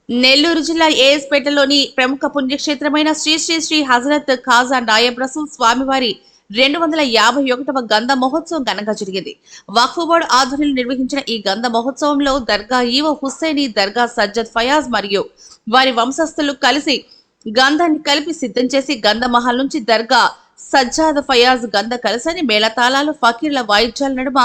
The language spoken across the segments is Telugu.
నెల్లూరు జిల్లా ఏఎస్పేటలోని ప్రముఖ పుణ్యక్షేత్రమైన శ్రీ శ్రీ శ్రీ హజరత్ ఖాజా నాయబ్ రసూల్ స్వామివారి 251వ గంధ మహోత్సవం ఘనంగా జరిగింది. వక్ఫ్ బోర్డు ఆధ్వర్యంలో నిర్వహించిన ఈ గంధ మహోత్సవంలో దర్గా ఈవో హుస్సేని, దర్గా సజ్జద్ ఫయాజ్ మరియు వారి వంశస్థులు కలిసి గంధాన్ని కలిపి సిద్ధం చేసి గంధ మహల్ నుంచి దర్గా సజ్జాద్ ఫయాజ్ గంధ కలశాన్ని మేళతాళాలు, ఫకీర్ల వాయిద్యాల నడుమ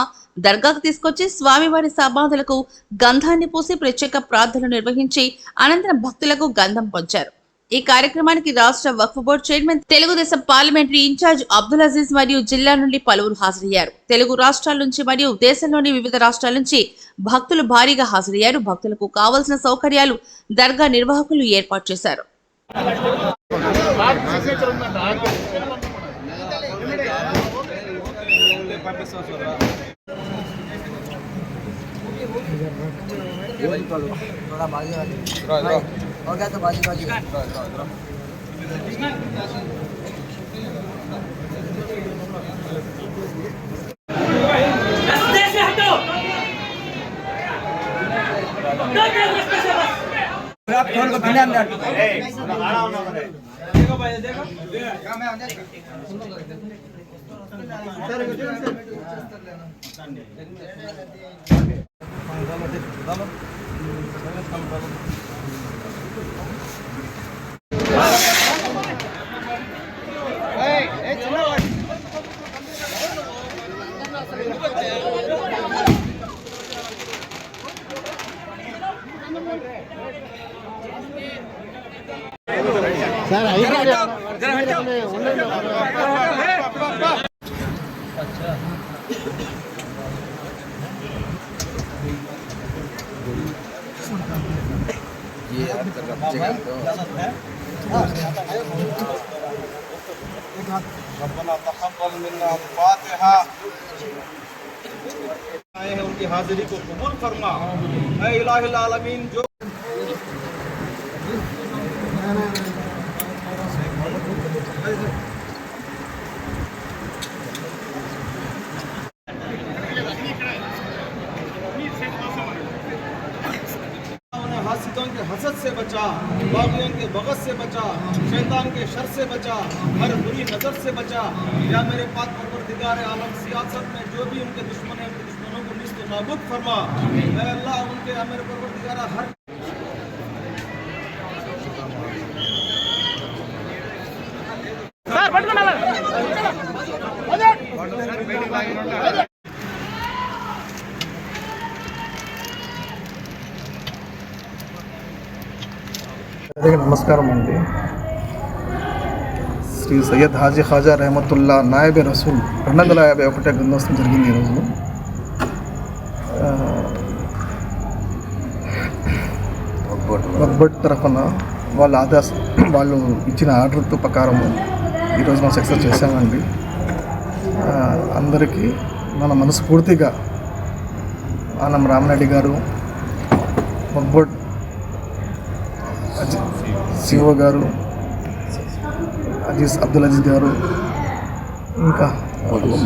దర్గాకు తీసుకొచ్చి స్వామివారి సమాధులకు గంధాన్ని పూసి ప్రత్యేక ప్రార్థనలు నిర్వహించి అనంతరం భక్తులకు గంధం పంచారు. ఈ కార్యక్రమానికి రాష్ట్ర వక్ఫ్ board chairman, Telugu Desam parliamentary incharge Abdul Aziz మరియు జిల్లా నుండి పలువురు హాజరయ్యారు. తెలుగు రాష్ట్రాల నుంచి మరియు దేశంలోని వివిధ రాష్ట్రాల నుంచి భక్తులు భారీగా హాజరయ్యారు. భక్తులకు కావలసిన సౌకర్యాలు దర్గా నిర్వాహకులు ఏర్పాటు చేశారు. हो गया तो बाजी बाजी आप थोड़ा को बिना अंदर देखो भाई देखो मैं अंदर रब्बना तक़ब्बल मिन्ना फातिहा आए हैं उनकी हाजिरी को कबूल फरमा ऐ इलाहिल आलमीन जो हासिदों के हसद से बचा, बागियों के बगस से बचा, शैतान के शर से बचा, हर बुरी नजर से बचा। या मेरे पाक परवरदिगार आलम सियासत में जो भी उनके दुश्मन हैं, उनके दुश्मनों को निस्त नाबूद फरमा। ऐ अल्लाह उनके मेरे परवरदिगार हर నమస్కారం అండి. శ్రీ సయ్యద్ హాజీ ఖాజా రెహమతుల్లా నాయబ్ రసూల్ 251 గ్రంథోత్సవం జరిగింది. ఈరోజు వక్ఫ్ బోర్డు తరఫున వాళ్ళు ఇచ్చిన ఆర్డర్ ప్రకారము ఈరోజు మనం సక్సెస్ చేసామండి. అందరికీ మన మనస్ఫూర్తిగా ఆనం రామరెడ్డి గారు, వక్ఫ్ బోర్డు సిఓ గారు, అబ్దుల్ అజీజ్ గారు, ఇంకా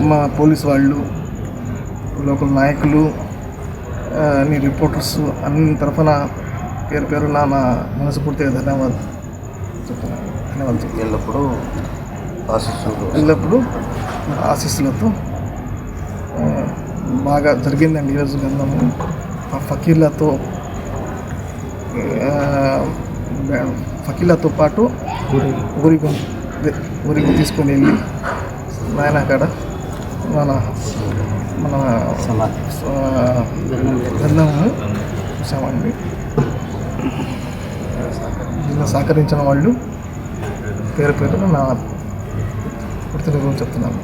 మా పోలీస్ వాళ్ళు, లోకల్ నాయకులు, అన్ని రిపోర్టర్స్ అన్ని తరఫున పేరు పేరున నా మనస్ఫూర్తిగా ధన్యవాదాలు చెప్తున్నాను. ఎల్లప్పుడూ ఆశీస్సులతో బాగా జరిగిందండి ఈరోజు గంధము. ఆ ఫకీర్లతో పాటు ఊరికి తీసుకొని వెళ్ళి నాయన అక్కడ మన గంధము చూసామండి. దీనిలో సహకరించిన వాళ్ళు పేరు పేరున నా కృతజ్ఞతలు చెప్తున్నాను.